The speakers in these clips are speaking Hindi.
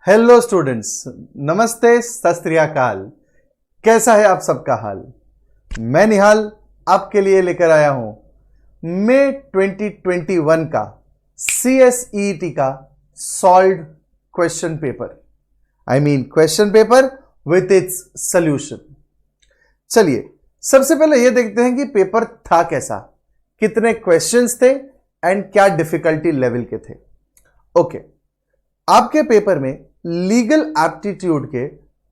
हेलो स्टूडेंट्स, नमस्ते, सत श्री अकाल। कैसा है आप सबका हाल? मैं निहाल आपके लिए लेकर आया हूं मई 2021 का CSET का solved question paper. Question paper with its solution. चलिए सबसे पहले यह देखते हैं कि पेपर था कैसा, कितने क्वेश्चंस थे एंड क्या डिफिकल्टी लेवल के थे। ओके, आपके पेपर में लीगल एप्टीट्यूड के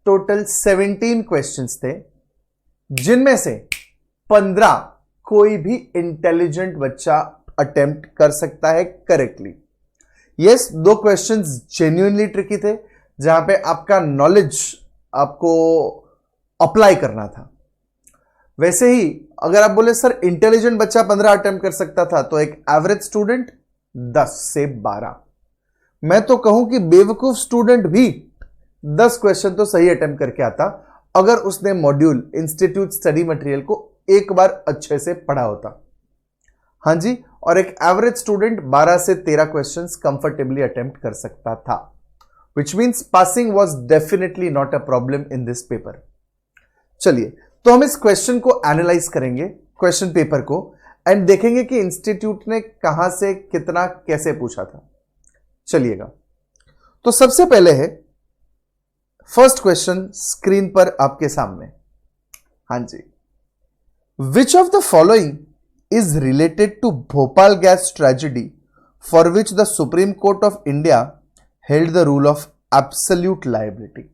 टोटल 17 क्वेश्चंस थे, जिनमें से 15 कोई भी इंटेलिजेंट बच्चा अटेम्प्ट कर सकता है correctly. Yes, 2 questions genuinely tricky थे, जहां पे आपका नॉलेज आपको अप्लाई करना था। वैसे ही अगर आप बोले सर इंटेलिजेंट बच्चा 15 अटेम्प्ट कर सकता था, तो एक एवरेज स्टूडेंट 10 से 12, मैं तो कहूं कि बेवकूफ स्टूडेंट भी 10 क्वेश्चन तो सही अटेम्प्ट करके आता, अगर उसने मॉड्यूल इंस्टीट्यूट स्टडी मटेरियल को एक बार अच्छे से पढ़ा होता। हां जी, और एक एवरेज स्टूडेंट 12 से 13 क्वेश्चंस कंफर्टेबली अटेम्प्ट कर सकता था, which means passing was definitely not a problem in this paper. चलिए, तो हम इस क्वेश्चन को एनालाइज करेंगे, क्वेश्चन पेपर को, एंड देखेंगे कि इंस्टीट्यूट ने कहां से कितना कैसे पूछा था। चलिएगा, तो सबसे पहले है फर्स्ट क्वेश्चन स्क्रीन पर आपके सामने। हां जी, which of the following is related to Bhopal gas tragedy for which the supreme court of India held the rule of absolute liability.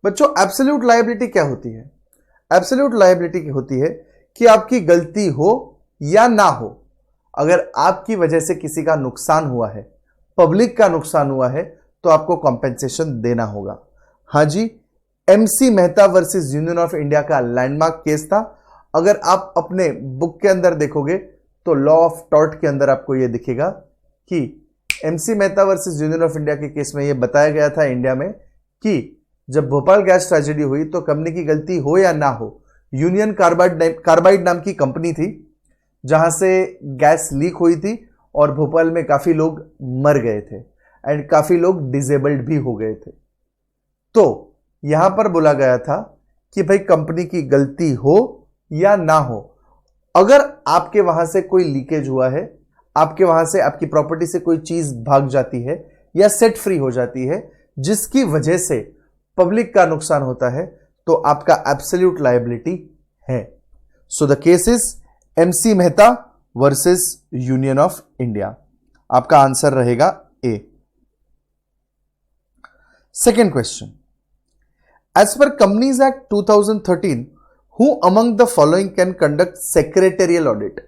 बच्चों, एब्सोल्यूट लायबिलिटी क्या होती है? एब्सोल्यूट लायबिलिटी होती है कि आपकी गलती हो या ना हो, अगर आपकी वजह से किसी का नुकसान हुआ है, पब्लिक का नुकसान हुआ है, तो आपको कॉम्पेंसेशन देना होगा। हां जी, MC Mehta versus union of India का लैंडमार्क केस था। अगर आप अपने बुक के अंदर देखोगे तो लॉ ऑफ टॉर्ट के अंदर आपको यह दिखेगा कि MC Mehta versus union of India के केस में यह बताया गया था इंडिया में कि जब भोपाल गैस ट्रेजेडी हुई तो कंपनी की गलती हो या ना हो, यूनियन कार्बाइड नाम की कंपनी थी जहां से गैस लीक हुई थी और भोपाल में काफी लोग मर गए थे एंड काफी लोग डिसेबल्ड भी हो गए थे। तो यहां पर बोला गया था कि भाई कंपनी की गलती हो या ना हो, अगर आपके वहां से कोई लीकेज हुआ है, आपके वहां से आपकी प्रॉपर्टी से कोई चीज भाग जाती है या सेट फ्री हो जाती है, जिसकी वजह से पब्लिक का नुकसान होता है, तो आपका एब्सोल्यूट लायबिलिटी है। So the case is MC Mehta versus union of India. आपका आंसर रहेगा A. Second question, as per companies act 2013 who among the following can conduct secretarial audit.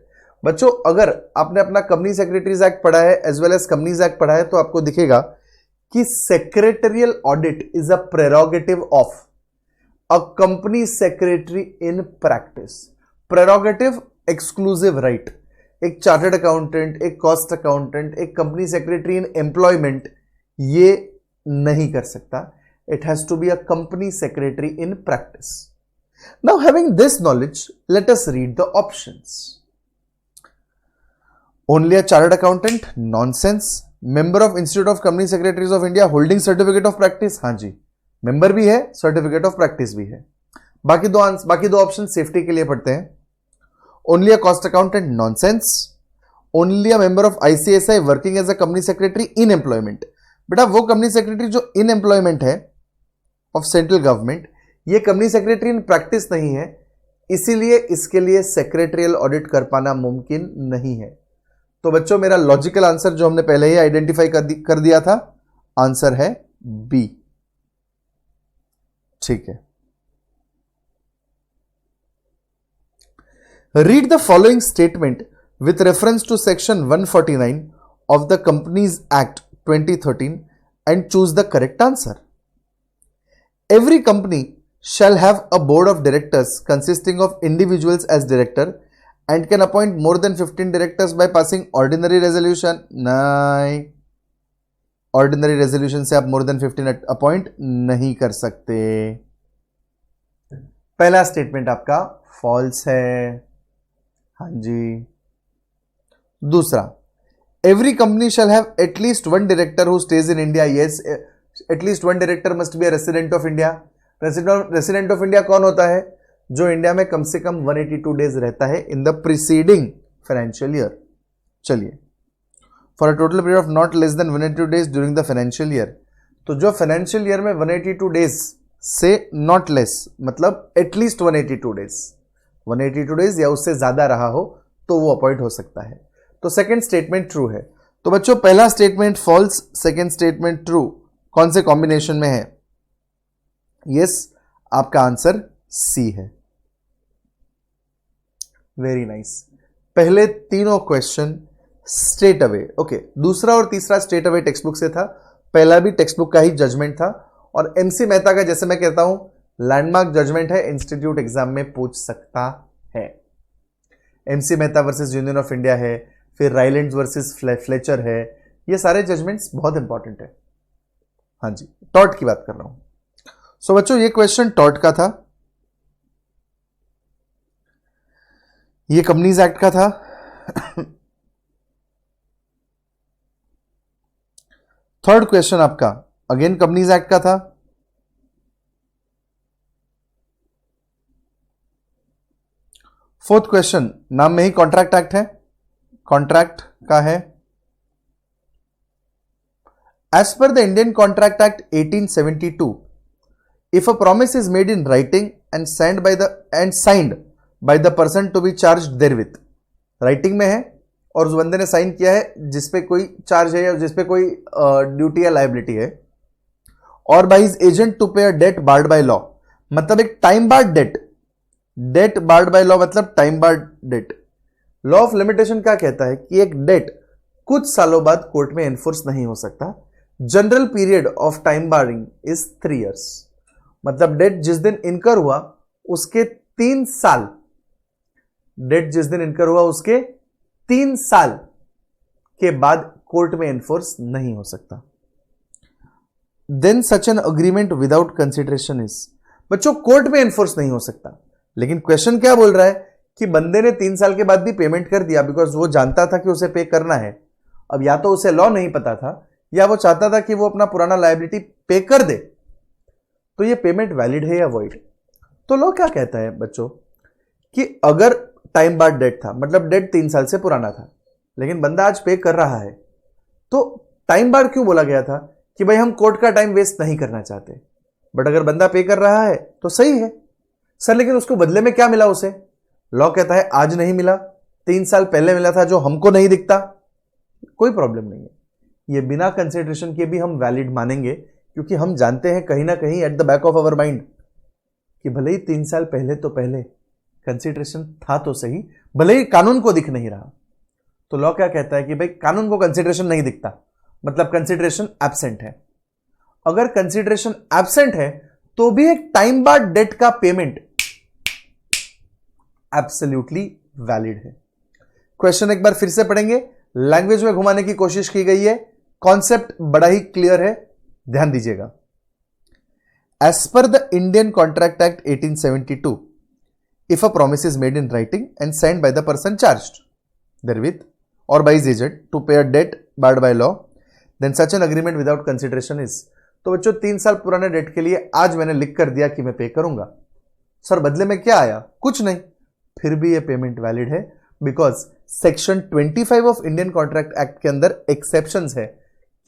बच्चों, अगर आपने अपना कंपनी सेक्रेटरीज एक्ट पढ़ा है as well as companies act पढ़ा है, तो आपको दिखेगा कि secretarial audit is a prerogative of a company secretary in practice. Prerogative, exclusive right. एक चार्टर्ड अकाउंटेंट, एक कॉस्ट अकाउंटेंट, एक कंपनी सेक्रेटरी इन एम्प्लॉयमेंट ये नहीं कर सकता। It has to be a company secretary in practice. Now having this knowledge, let us read the options. Only a chartered accountant, nonsense. Member of institute of company secretaries of India holding certificate of practice, हां जी, मेंबर भी है, सर्टिफिकेट ऑफ प्रैक्टिस भी है। बाकी दो ऑप्शन सेफ्टी के लिए पढ़ते हैं। Only a cost accountant, nonsense. Only a member of ICSI working as a company secretary in employment. बेटा वो कंपनी सेक्रेटरी जो इन एम्प्लॉयमेंट है ऑफ सेंट्रल गवर्नमेंट, ये कंपनी सेक्रेटरी इन प्रैक्टिस नहीं है, इसीलिए इसके लिए सेक्रेटरियल ऑडिट कर पाना मुमकिन नहीं है। तो बच्चों, मेरा लॉजिकल आंसर जो हमने पहले ही आइडेंटिफाई कर दिया था, आंसर है बी। ठीक है, read the following statement with reference to section 149 of the Companies Act 2013 and choose the correct answer. Every company shall have a board of directors consisting of individuals as director and can appoint more than 15 directors by passing ordinary resolution. नहीं, ordinary resolution से आप more than 15 अपॉइंट नहीं कर सकते। पहला स्टेटमेंट आपका फॉल्स है। हाँ जी। दूसरा, every company shall have at least one director who stays in India. Yes, at least one director must be a resident of India. Resident of India कौन होता है? जो इंडिया में कम से कम 182 डेज रहता है in the preceding financial year. चलिए, for a total period of not less than 182 days during the financial year. तो जो फाइनेंशियल ईयर में 182 डेज से नॉट लेस मतलब एटलीस्ट 182 डेज, 182 डेज या उससे ज्यादा रहा हो तो वो अपॉइंट हो सकता है। तो सेकंड स्टेटमेंट ट्रू है। तो बच्चों पहला statement false, second statement true, कौन से कॉम्बिनेशन में है? यस, आपका आंसर सी है। Very nice. पहले तीनों क्वेश्चन स्ट्रेट अवे, ओके। दूसरा और तीसरा स्ट्रेट अवे टेक्स्ट बुक से था, पहला भी टेक्स्ट बुक का ही जजमेंट था। और एमसी मेहता का, जैसे मैं कहता हूं, लैंडमार्क जजमेंट है, इंस्टीट्यूट एग्जाम में पूछ सकता है। MC Mehta versus union of India है, फिर राइलैंड वर्सेस फ्लेचर है, ये सारे जजमेंट्स बहुत इंपॉर्टेंट है। हाँ जी, टॉर्ट की बात कर रहा हूं। सो बच्चों ये क्वेश्चन टॉर्ट का था, ये कंपनीज एक्ट का था। थर्ड क्वेश्चन आपका अगेन कंपनीज एक्ट का था। फोर्थ क्वेश्चन नाम में ही कॉन्ट्रैक्ट एक्ट है, कॉन्ट्रैक्ट का है। As per the Indian contract act 1872, if a promise is made in writing and signed by the person to be charge therewith, writing में है और उस बंदे ने साइन किया है जिसपे कोई चार्ज है या जिसपे कोई ड्यूटी या लायबिलिटी है, और by his agent to pay a debt barred by law, मतलब एक time barred debt, debt barred by law मतलब time barred debt. Law of limitation क्या कहता है कि एक डेट कुछ सालों बाद कोर्ट में एनफोर्स नहीं हो सकता। General period of time barring is 3 years, मतलब डेट जिस दिन इनकर हुआ उसके 3 साल, डेट जिस दिन इनकर हुआ उसके 3 साल के बाद कोर्ट में एनफोर्स नहीं हो सकता। Then such an agreement without consideration is, बच्चों कोर्ट में एनफोर्स नहीं हो सकता, लेकिन क्वेश्चन क्या बोल रहा है कि बंदे ने 3 साल के बाद भी पेमेंट कर दिया बिकॉज वो जानता था कि उसे पे करना है। अब या तो उसे लॉ नहीं पता था या वो चाहता था कि वो अपना पुराना लायबिलिटी पे कर दे, तो ये पेमेंट वैलिड है या वॉइड? तो लॉ क्या कहता है बच्चों कि अगर टाइम बार्ड डेट था, मतलब डेट 3 साल से पुराना था, लेकिन बंदा आज पे कर रहा है, तो टाइम बार्ड क्यों बोला गया था? कि भाई हम कोर्ट का टाइम वेस्ट नहीं करना चाहते। बट अगर बंदा पे कर रहा है तो सही है सर, लेकिन उसको बदले में क्या मिला उसे? लॉ कहता है आज नहीं मिला, 3 साल पहले मिला था जो हमको नहीं दिखता, कोई प्रॉब्लम नहीं है। ये बिना कंसिडरेशन के भी हम वैलिड मानेंगे, क्योंकि हम जानते हैं कहीं ना कहीं at the back of our mind कि भले ही 3 साल पहले तो पहले कंसिडरेशन था तो सही, भले ही कानून को दिख नहीं रहा। तो लॉ क्या कहता है कि भाई कानून को कंसिडरेशन नहीं दिखता, मतलब कंसिडरेशन एब्सेंट है। अगर कंसिडरेशन एब्सेंट है तो भी एक टाइम बार्ड डेट का पेमेंट एब्सोल्युटली वैलिड है। क्वेश्चन एक बार फिर से पढ़ेंगे, लैंग्वेज में घुमाने की कोशिश की गई है, कॉन्सेप्ट बड़ा ही क्लियर है, ध्यान दीजिएगा। As per the Indian contract act 1872, if a promise is made in writing and signed by the person charged therewith और by his agent to pay a debt barred by law, then such an agreement without consideration is. तो बच्चों 3 साल पुराने डेट के लिए आज मैंने लिख कर दिया कि मैं पे करूंगा, सर बदले में क्या आया? कुछ नहीं, फिर भी ये पेमेंट वैलिड है because section 25 of Indian contract act के अंदर एक्सेप्शंस है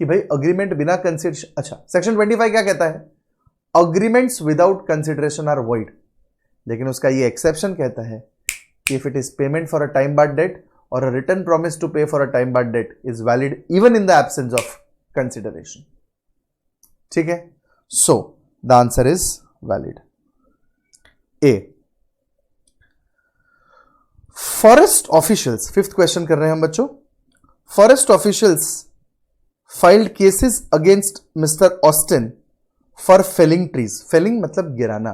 कि भाई अग्रीमेंट बिना कंसिडरेशन, अच्छा सेक्शन 25 क्या कहता है? Agreements without consideration are void, लेकिन उसका ये एक्सेप्शन कहता है कि if it is payment for a time barred debt और a return promise to pay for a time barred debt is valid even in the absence of consideration. ठीक है, so the answer is valid A. Forest officials, 5th question कर रहे हैं हम बच्चों। Forest officials filed cases against mister Austin for Fehling trees, Fehling मतलब गिराना,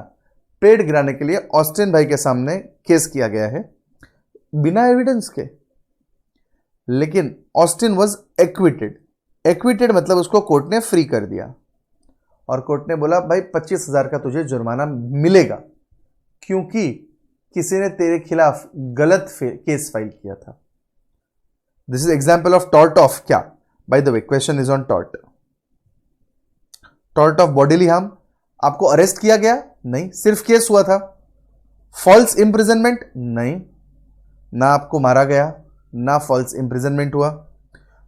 पेड़ गिराने के लिए ऑस्टिन भाई के सामने केस किया गया है बिना एविडेंस के, लेकिन ऑस्टिन वाज एक्विटेड। एक्विटेड मतलब उसको कोर्ट ने फ्री कर दिया और कोर्ट ने बोला भाई 25,000 का तुझे जुर्माना मिलेगा क्योंकि किसी ने तेरे खिलाफ गलत केस फाइल किया था। This is example of tort of क्या? By the way question is on tort. Tort of bodily harm, आपको अरेस्ट किया गया नहीं, सिर्फ केस हुआ था। फॉल्स इंप्रिजनमेंट नहीं, ना आपको मारा गया ना फॉल्स इंप्रिजनमेंट हुआ।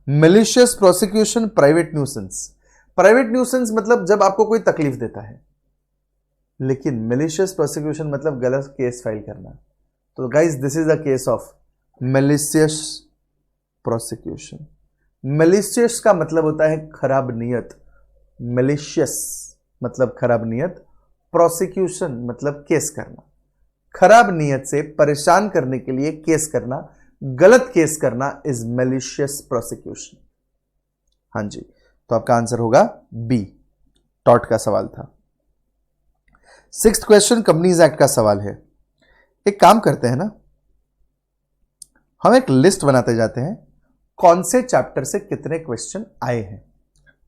Malicious prosecution, private nuisance. Private nuisance मतलब जब आपको कोई तकलीफ देता है, लेकिन मेलिशियस प्रोसिक्यूशन मतलब गलत केस फाइल करना। तो guys this is a case of malicious prosecution. Malicious का मतलब होता है खराब नियत, मेलिशियस मतलब खराब नियत, प्रोसिक्यूशन मतलब केस करना। खराब नियत से परेशान करने के लिए केस करना, गलत केस करना इज मेलिशियस प्रोसिक्यूशन। हां जी, तो आपका आंसर होगा बी, टॉर्ट का सवाल था। 6th क्वेश्चन कंपनीज एक्ट का सवाल है। एक काम करते हैं ना, हम एक लिस्ट बनाते जाते हैं कौन से चैप्टर से कितने क्वेश्चन आए हैं।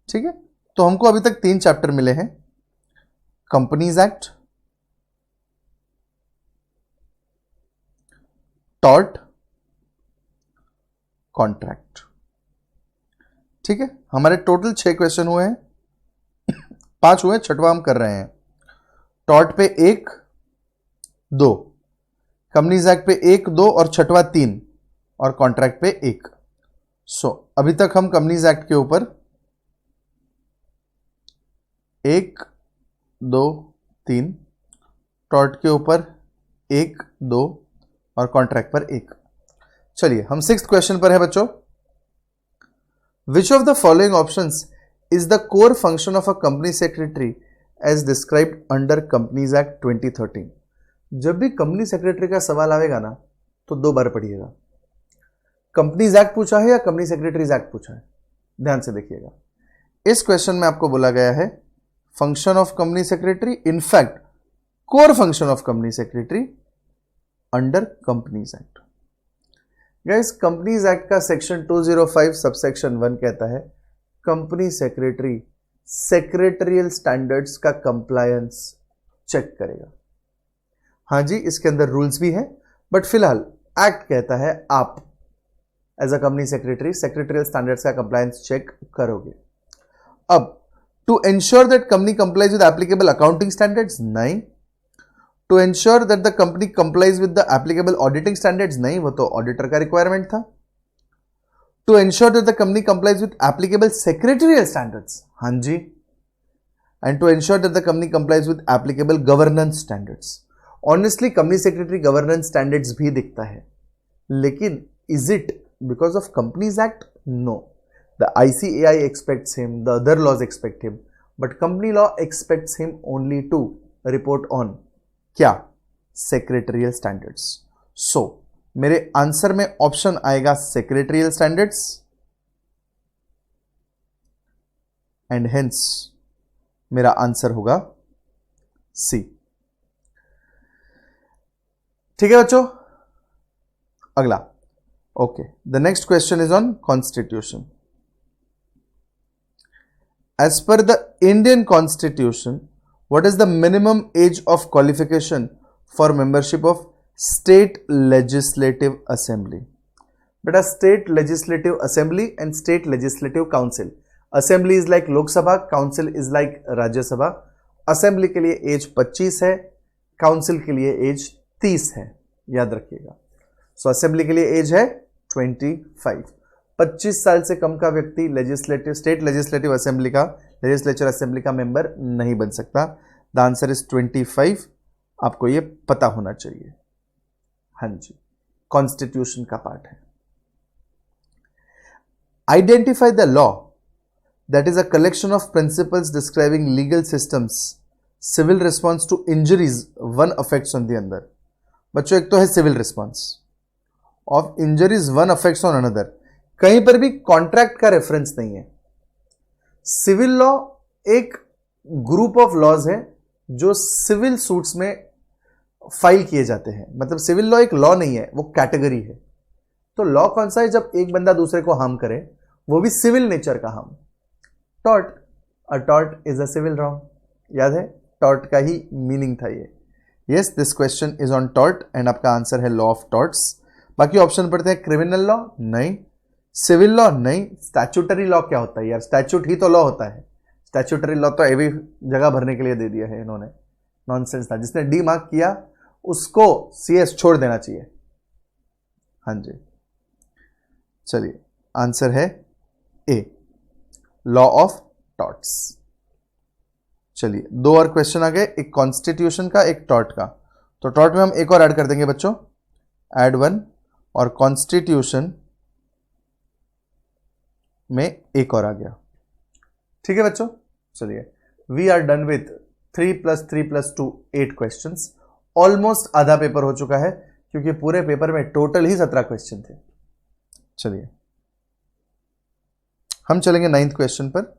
ठीक है, तो हमको अभी तक 3 चैप्टर मिले हैं, कंपनीज एक्ट, टॉर्ट, कॉन्ट्रैक्ट। ठीक है, हमारे टोटल 6 क्वेश्चन हुए हैं, 5 हुए, 6वां हम कर रहे हैं। टॉर्ट पे 1, 2, कंपनीज एक्ट पे 1, 2 और 6वां 3 और कॉन्ट्रैक्ट पे 1। सो अभी तक हम कंपनीज एक्ट के ऊपर 1, 2, 3, टॉर्ट के ऊपर 1, 2 और कॉन्ट्रैक्ट पर 1। चलिए हम 6th क्वेश्चन पर है बच्चों। Which of the following options is the core function of a company secretary as described under companies act 2013। जब भी कंपनी सेक्रेटरी का सवाल आएगा ना, तो 2 बार पढ़िएगा। कंपनीज एक्ट पूछा है या कंपनी सेक्रेटरीज एक्ट पूछा है, ध्यान से देखिएगा। इस क्वेश्चन में आपको बोला गया है function of company secretary, in fact core function of company secretary under companies act. Guys, companies act का सेक्शन 205 सबसेक्शन 1 कहता है कंपनी सेक्रेटरी सेक्रेटरियल स्टैंडर्ड्स का कंप्लायंस चेक करेगा। हां जी, इसके अंदर रूल्स भी हैं, बट फिलहाल एक्ट कहता है आप as a company secretary secretarial standards का कंप्लायंस चेक करोगे। अब to ensure that company complies with applicable accounting standards, नहीं। To ensure that the company complies with the applicable auditing standards, नहीं, वो तो ऑडिटर का रिक्वायरमेंट था। To ensure that the company complies with applicable secretarial standards, हां जी। And to ensure that the company complies with applicable governance standards. Honestly company secretary governance standards भी दिखता है, लेकिन is it because of Companies Act? No. The ICAI expects him, the other laws expect him, but company law expects him only to report on क्या? Secretarial standards. So मेरे आंसर में ऑप्शन आएगा Secretarial standards and hence मेरा आंसर होगा C। ठीक है बच्चों, अगला। Okay, the next question is on Constitution. As per the Indian Constitution, what is the minimum age of qualification for membership of State Legislative Assembly? Beta, State Legislative Assembly and State Legislative Council. Assembly is like Lok Sabha, Council is like Rajya Sabha. Assembly के लिए एज 25 है, Council के लिए एज 30 है, याद रखिएगा। सो असेंबली के लिए एज है 25। 25 साल से कम का व्यक्ति लेजिस्लेटिव स्टेट लेजिस्लेटिव असेंबली का लेजिस्लेचर असेंबली का मेंबर नहीं बन सकता। The answer is 25। आपको ये पता होना चाहिए। हाँ जी, कॉन्स्टिट्यूशन का पार्ट है। Identify the law that is a collection of principles describing legal systems civil response to injuries one affects on the other. बच्चों, एक तो है civil response of injuries one affects on another, कहीं पर भी कॉन्ट्रैक्ट का रेफरेंस नहीं है। सिविल लॉ एक ग्रुप ऑफ लॉज है जो सिविल सूट्स में फाइल किए जाते हैं, मतलब सिविल लॉ एक लॉ नहीं है, वो कैटेगरी है। तो लॉ कौन सा है? जब एक बंदा दूसरे को हार्म करे, वो भी सिविल नेचर का harm. Tort, a tort is a civil wrong, याद है, टॉर्ट का ही मीनिंग था ये। Yes, this question is on tort and आपका आंसर है लॉ ऑफ टॉर्ट्स। बाकी ऑप्शन पढ़ते हैं, क्रिमिनल लॉ नहीं, सिविल लॉ नहीं, स्टैट्यूटरी लॉ क्या होता है यार? स्टैट्यूट ही तो लॉ होता है। स्टैच्यूटरी लॉ तो एवी जगह भरने के लिए दे दिया है इन्होंने, नॉनसेंस था। जिसने डी मार्क किया उसको CS छोड़ देना चाहिए। हाँ जी, चलिए आंसर है ए, लॉ ऑफ टॉर्ट्स। चलिए 2 और क्वेश्चन आ गए, एक कॉन्स्टिट्यूशन का, एक टॉर्ट का। तो टॉर्ट में हम एक और ऐड कर देंगे बच्चों, ऐड 1, और कॉन्स्टिट्यूशन में एक और आ गया। ठीक है बच्चों, चलिए we are done with 3 + 3 + 2 8 questions. Almost आधा पेपर हो चुका है क्योंकि पूरे पेपर में टोटल ही 17 क्वेश्चन थे। चलिए हम चलेंगे 9th क्वेश्चन पर।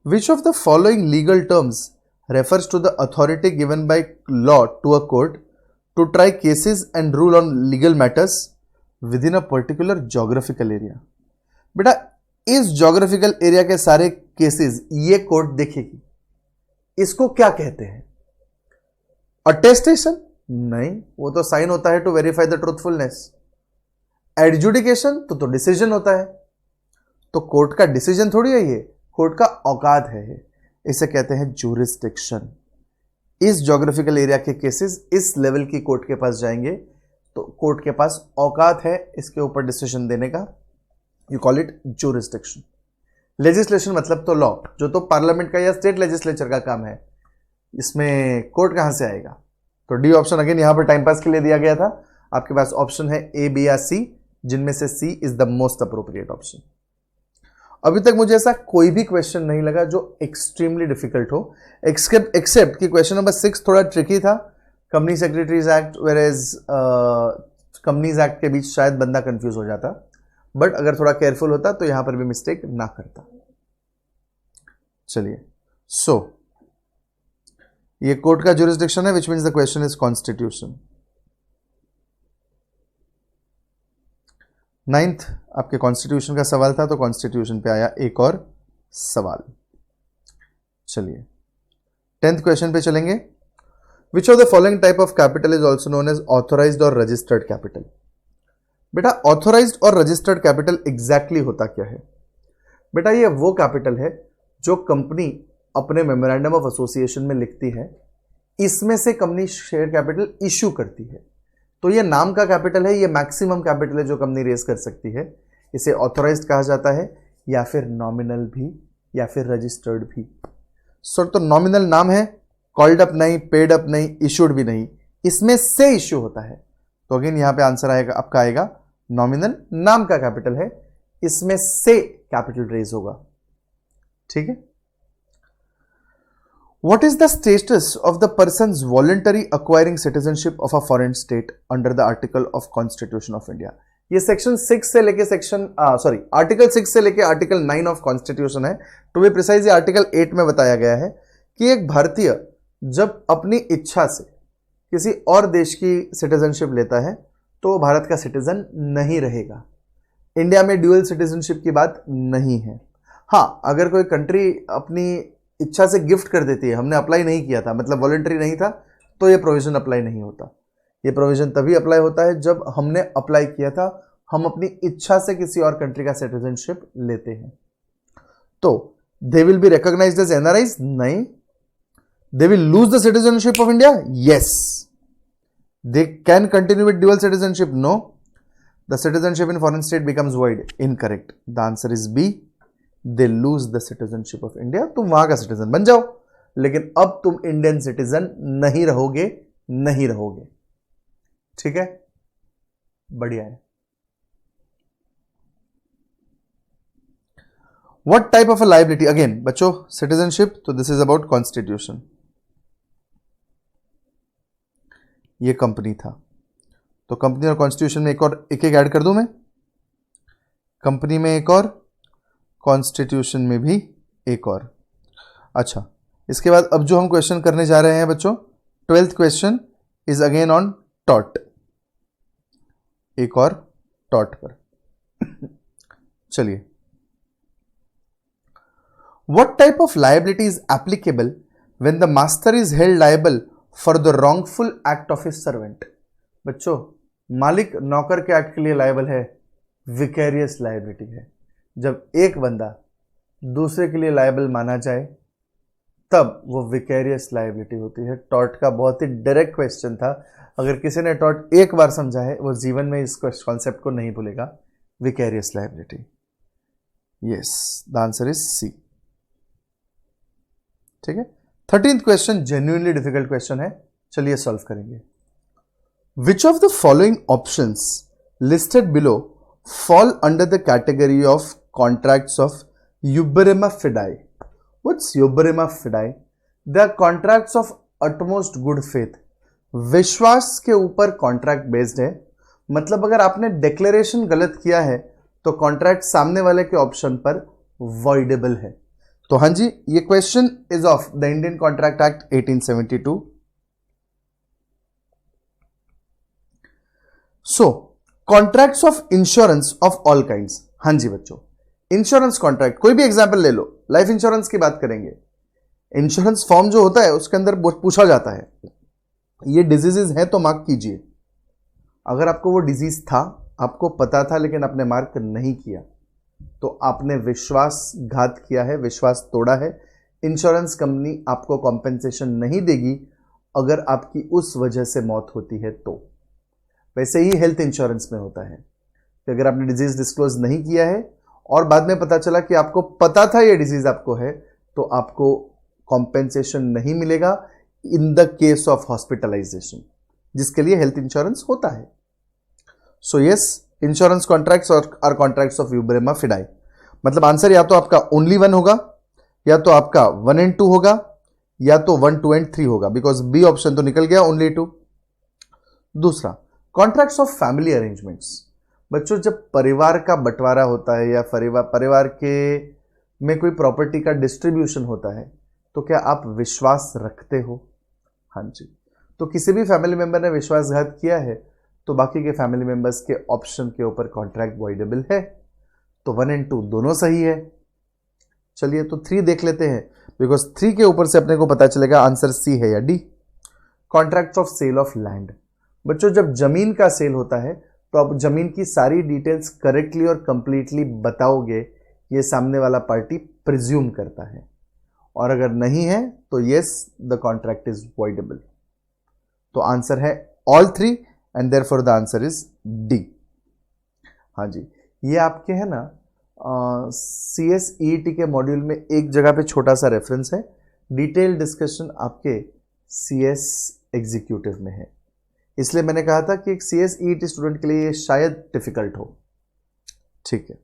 Which of the following legal terms refers to the authority given by law to a court to try cases and rule on legal matters within a particular geographical area? बेटा इस geographical area के सारे केसेस ये कोर्ट देखेगी, इसको क्या कहते हैं? अटेस्टेशन? नहीं, वो तो साइन होता है to verify the truthfulness. Adjudication तो डिसीजन होता है, तो कोर्ट का डिसीजन थोड़ी है ये, कोर्ट का औकात है ये, इसे कहते हैं ज्यूरिसडिक्शन। इस ज्योग्राफिकल एरिया के केसेस इस लेवल की कोर्ट के पास जाएंगे तो कोर्ट के पास औकात है इसके ऊपर डिसीजन देने का, you call it jurisdiction. Legislation मतलब तो लॉ, जो तो पार्लियामेंट का या स्टेट लेजिस्लेचर का काम है, इसमें कोर्ट कहां से आएगा? तो डी ऑप्शन अगेन यहां पर टाइम पास के लिए दिया गया था। आपके पास ऑप्शन है ए, बी या सी, जिनमें से C is the most appropriate option. अभी तक मुझे ऐसा कोई भी क्वेश्चन नहीं लगा जो एक्सट्रीमली डिफिकल्ट हो, एक्सेप्ट कि क्वेश्चन नंबर 6 थोड़ा ट्रिकी था। Company secretaries act whereas companies act के बीच शायद बंदा कंफ्यूज हो जाता, बट अगर थोड़ा केयरफुल होता तो यहां पर भी मिस्टेक ना करता। चलिए, सो ये कोर्ट का ज्यूरिसडिक्शन है, which means the question is constitution. 9th आपके कॉन्स्टिट्यूशन का सवाल था, तो कॉन्स्टिट्यूशन पे आया एक और सवाल। चलिए 10th क्वेश्चन पे चलेंगे। Which of the following type of capital is also known as authorised और रजिस्टर्ड कैपिटल? बेटा ऑथोराइज्ड और रजिस्टर्ड कैपिटल एग्जैक्टली होता क्या है? बेटा ये वो कैपिटल है जो कंपनी अपने मेमोरेंडम ऑफ एसोसिएशन में लिखती है, इसमें से कंपनी शेयर कैपिटल इश्यू करती है। तो ये नाम का कैपिटल है, ये मैक्सिमम कैपिटल है जो कंपनी रेज कर सकती है, इसे ऑथोराइज्ड कहा जाता है, या फिर नॉमिनल भी, या फिर रजिस्टर्ड भी। सर तो नॉमिनल नाम है, कॉल्ड अप नहीं, पेड अप नहीं, इश्यूड भी नहीं, इसमें से इश्यू होता है। तो अगेन यहां पे आंसर आएगा आपका, आएगा नॉमिनल, नाम का कैपिटल है, इसमें से कैपिटल रेज होगा। ठीक है। What is the status of the person's voluntary acquiring citizenship of a foreign state under the article of Constitution of India? ये सेक्शन 6 से लेके आर्टिकल 6 से लेके आर्टिकल 9 ऑफ कॉन्स्टिट्यूशन है। टू बी प्रिसाइज, आर्टिकल 8 में बताया गया है कि एक भारतीय जब अपनी इच्छा से किसी और देश की सिटीजनशिप लेता है तो भारत का सिटीजन नहीं रहेगा। इंडिया में ड्यूअल सिटीजनशिप की बात नहीं है। हाँ, अगर कोई कंट्री अपनी इच्छा से गिफ्ट कर देती है, हमने अप्लाई नहीं किया था, मतलब वॉलंटरी नहीं था, तो ये प्रोविजन अप्लाई नहीं होता। ये प्रोविजन तभी अप्लाई होता है जब हमने अप्लाई किया था, हम अपनी इच्छा से किसी और कंट्री का सिटीजनशिप लेते हैं। तो they will be recognised as NRIs? नहीं। They will lose the citizenship of India? Yes. They can continue with dual citizenship? No. The citizenship in foreign state becomes void? Incorrect. The answer is B, they lose the citizenship of India. तुम वहां का सिटीजन बन जाओ, लेकिन अब तुम इंडियन सिटीजन नहीं रहोगे, नहीं रहोगे। ठीक है, बढ़िया है। What type of a liability? Again बच्चों सिटीजनशिप, तो दिस इज अबाउट कॉन्स्टिट्यूशन। ये कंपनी था, तो कंपनी और कॉन्स्टिट्यूशन में एक और एक ऐड कर दूं मैं, कंपनी में एक और, कॉन्स्टिट्यूशन में भी एक और। अच्छा, इसके बाद अब जो हम क्वेश्चन करने जा रहे हैं बच्चों, 12th question is again on tort, एक और टॉर्ट पर। चलिए, what type of liability is applicable when the master is held liable for the wrongful act of his servant? बच्चों मालिक नौकर के एक्ट के लिए लायबल है, विकेरियस लायबिलिटी है। जब एक बंदा दूसरे के लिए लायबल माना जाए, तब वो विकेरियस लायबिलिटी होती है। टॉर्ट का बहुत ही डायरेक्ट क्वेश्चन था, अगर किसी ने टॉर्ट एक बार समझा है वो जीवन में इस कॉन्सेप्ट को नहीं भूलेगा, vicarious liability. Yes, the answer is C. ठीक है, 13th question genuinely difficult question है, चलिए सॉल्व करेंगे। विच of the following options listed below fall under the category of contracts of Euberema Fidei? What's Euberema Fidei? They are contracts of utmost good faith. विश्वास के ऊपर कॉन्ट्रैक्ट बेस्ड है, मतलब अगर आपने डिक्लेरेशन गलत किया है तो कॉन्ट्रैक्ट सामने वाले के ऑप्शन पर वॉइडेबल है। तो हाँ जी, ये question is of the Indian contract act 1872। So contracts of insurance of all kinds. हाँ जी बच्चों, इंश्योरेंस कॉन्ट्रैक्ट, कोई भी एग्जाम्पल ले लो, लाइफ इंश्योरेंस की बात करेंगे। इंश्योरेंस फॉर्म जो होता है उसके अंदर पूछा जाता है ये डिजीजेस हैं तो मार्क कीजिए। अगर आपको वो डिजीज था, आपको पता था, लेकिन आपने मार्क नहीं किया, तो आपने विश्वासघात किया है, विश्वास तोड़ा है। इंश्योरेंस कंपनी आपको कॉम्पेंसेशन नहीं देगी अगर आपकी उस वजह से मौत होती है तो। वैसे ही हेल्थ इंश्योरेंस में होता है कि अगर आपने डिजीज डिस्क्लोज नहीं किया है और बाद में पता चला कि आपको पता था ये डिजीज आपको है, तो आपको कॉम्पेंसेशन नहीं मिलेगा in the case of hospitalisation, जिसके लिए हेल्थ इंश्योरेंस होता है। So yes, insurance contracts are contracts of uberrimae fidei. मतलब आंसर या तो आपका ओनली 1 होगा, या तो आपका 1 and 2 होगा, या तो 1, 2 and 3 होगा, बिकॉज बी ऑप्शन तो निकल गया, ओनली 2। दूसरा, कॉन्ट्रैक्ट्स ऑफ फैमिली अरेंजमेंट्स। बच्चों, जब परिवार का बंटवारा होता है या परिवार के में कोई प्रॉपर्टी का डिस्ट्रीब्यूशन होता है, तो क्या आप विश्वास रखते हो? हाँ जी। तो किसी भी फैमिली मेंबर ने विश्वासघात किया है तो बाकी के फैमिली मेंबर्स के ऑप्शन के ऊपर कॉन्ट्रैक्ट वॉइडेबल है। तो 1 and 2 दोनों सही है। चलिए तो 3 देख लेते हैं, बिकॉज 3 के ऊपर से अपने को पता चलेगा आंसर सी है या D. Contract of sale of land. बच्चों, जब जमीन का सेल होता है तो आप जमीन की सारी डिटेल्स करेक्टली और कंप्लीटली बताओगे, ये सामने वाला पार्टी प्रिज्यूम करता है, और अगर नहीं है तो yes, the contract is voidable. तो आंसर है all 3 and therefore the answer is D. हाँ जी, ये आपके है ना CSEET के मॉड्यूल में एक जगह पे छोटा सा रेफरेंस है, डिटेल डिस्कशन आपके CS एग्जीक्यूटिव में है, इसलिए मैंने कहा था कि एक CSEET स्टूडेंट के लिए ये शायद डिफिकल्ट हो। ठीक है,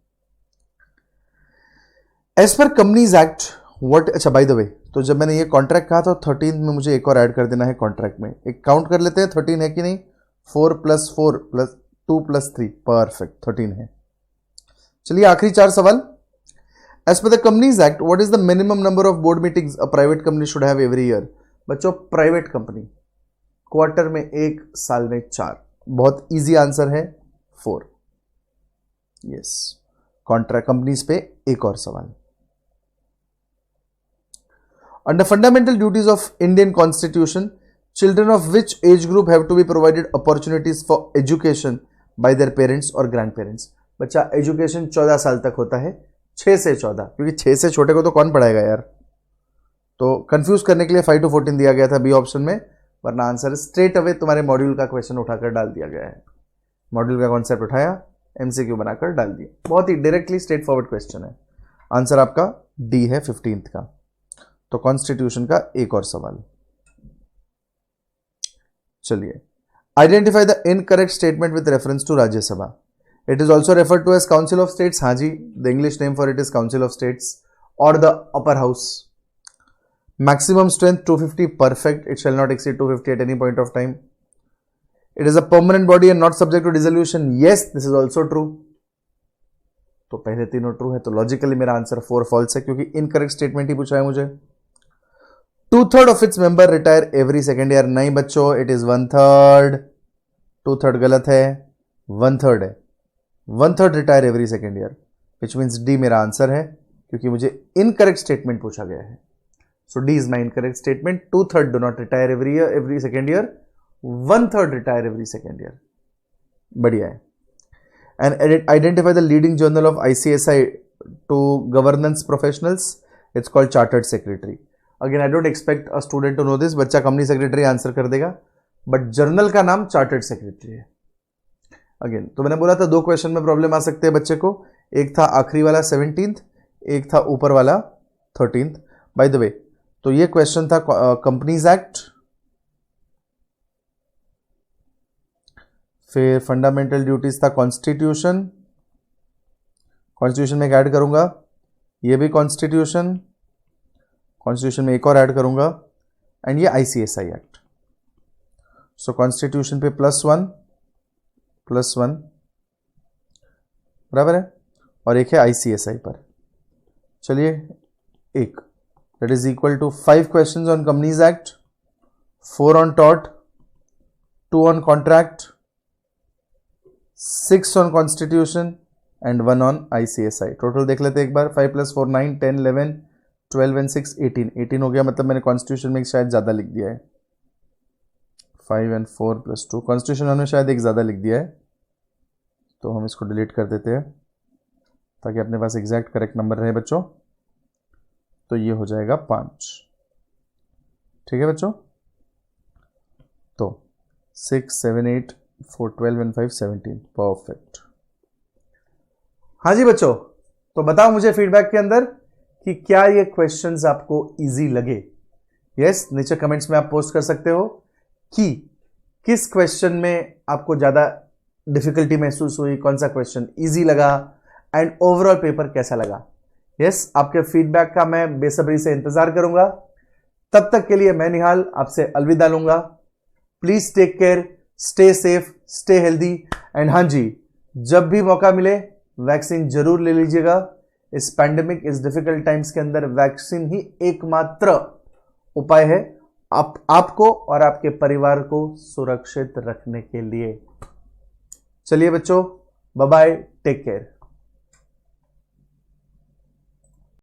as per companies act what, अच्छा बाय द वे, तो जब मैंने ये कॉन्ट्रैक्ट कहा था 13 में मुझे एक और ऐड कर देना है कॉन्ट्रैक्ट में। एक काउंट कर लेते हैं, 13 है कि नहीं? 4 + 4 + 2 + 3, परफेक्ट, 13 है। चलिए आखिरी 4 सवाल। As per the companies act what is the minimum number of board meetings a private company should have every year? बच्चों, प्राइवेट कंपनी क्वार्टर में 1, साल में 4। बहुत इजी आंसर है 4। यस, कॉन्ट्रैक्ट कंपनीज पे एक और सवाल। Under fundamental duties of Indian constitution, children of which age group have to be provided opportunities for education by their parents और ग्रैंड पेरेंट्स? बच्चा, एजुकेशन 14 साल तक होता है, 6 से 14, क्योंकि 6 से छोटे को तो कौन पढ़ाएगा यार। तो कंफ्यूज करने के लिए 5 to 14 दिया गया था बी ऑप्शन में, वरना आंसर स्ट्रेट अवे तुम्हारे मॉड्यूल का क्वेश्चन उठाकर डाल दिया गया है। मॉड्यूल का कॉन्सेप्ट उठाया, MCQ बनाकर डाल दिया, बहुत ही डायरेक्टली स्ट्रेट फॉरवर्ड क्वेश्चन है। आंसर आपका डी है 15th का। तो कॉन्स्टिट्यूशन का एक और सवाल। चलिए, identify the incorrect statement with reference to Rajya Sabha. It is also referred to as council of states. हाँ जी, the English name for it is council of states और the upper house. Maximum strength 250, perfect. It shall not exceed 250 at any point of time. It is a permanent body and not subject to dissolution. Yes, this is also true. तो पहले तीनों ट्रू है, तो लॉजिकली मेरा आंसर 4 फॉल्स है, क्योंकि इनकरेक्ट स्टेटमेंट ही पूछा है मुझे। 2/3 of its member retire every second year. नहीं बच्चों, इट इज 1/3। 2/3 गलत है, 1/3 है। 1/3 retire every second year, which means D मेरा आंसर है, क्योंकि मुझे इनकरेक्ट स्टेटमेंट पूछा गया है। So D is my incorrect statement. 2/3 do not retire every year, every second year. 1/3 retire every second year. बढ़िया है। And identify the leading journal of ICSI to governance professionals, it's called chartered secretary. Again, I don't expect a student to know this. बच्चा कंपनी सेक्रेटरी आंसर कर देगा, बट जर्नल का नाम चार्टर्ड सेक्रेटरी है. अगेन, तो मैंने बोला था 2 क्वेश्चन में प्रॉब्लम आ सकते हैं बच्चे को. एक था आखिरी वाला 17th, एक था ऊपर वाला 13th. बाय द वे, तो ये क्वेश्चन था कंपनीज एक्ट, फिर फंडामेंटल ड्यूटीज था कॉन्स्टिट्यूशन. कॉन्स्टिट्यूशन में एक ऐड करूंगा, ये भी कॉन्स्टिट्यूशन, कॉन्स्टिट्यूशन में एक और ऐड करूंगा, एंड ये आईसीएसआई एक्ट. सो कॉन्स्टिट्यूशन पे +1 बराबर है, और एक है आईसीएसआई पर. चलिए, एक that is equal to 5 questions on companies act, 4 on टॉट, 2 on contract, 6 on constitution and 1 on ICSI. Total देख लेते हैं एक बार. 5 + 4 9 10 11 12 एंड 6 18 हो गया. मतलब मैंने कॉन्स्टिट्यूशन में शायद ज़्यादा लिख दिया है. 5 and 4 + 2 कॉन्स्टिट्यूशन में शायद एक ज़्यादा लिख दिया है, तो हम इसको डिलीट कर देते हैं ताकि अपने पास एग्जैक्ट करेक्ट नंबर रहे बच्चों. तो ये हो जाएगा 5. ठीक है बच्चों. तो 6 7 8 4 12 एंड 5 17. परफेक्ट. हाँ जी बच्चों, तो बताओ मुझे फीडबैक के अंदर कि क्या ये क्वेश्चंस आपको इजी लगे. यस, नीचे कमेंट्स में आप पोस्ट कर सकते हो कि किस क्वेश्चन में आपको ज्यादा डिफिकल्टी महसूस हुई, कौन सा क्वेश्चन इजी लगा, एंड ओवरऑल पेपर कैसा लगा. यस, आपके फीडबैक का मैं बेसब्री से इंतजार करूंगा. तब तक के लिए मैं निहाल आपसे अलविदा लूंगा. Please take care, stay safe, stay healthy, and हाँ जी, जब भी मौका मिले वैक्सीन जरूर ले लीजिएगा. इस पैंडेमिक, इस डिफिकल्ट टाइम्स के अंदर वैक्सीन ही एकमात्र उपाय है आपको और आपके परिवार को सुरक्षित रखने के लिए. चलिए बच्चों, बाय बाय, टेक केयर.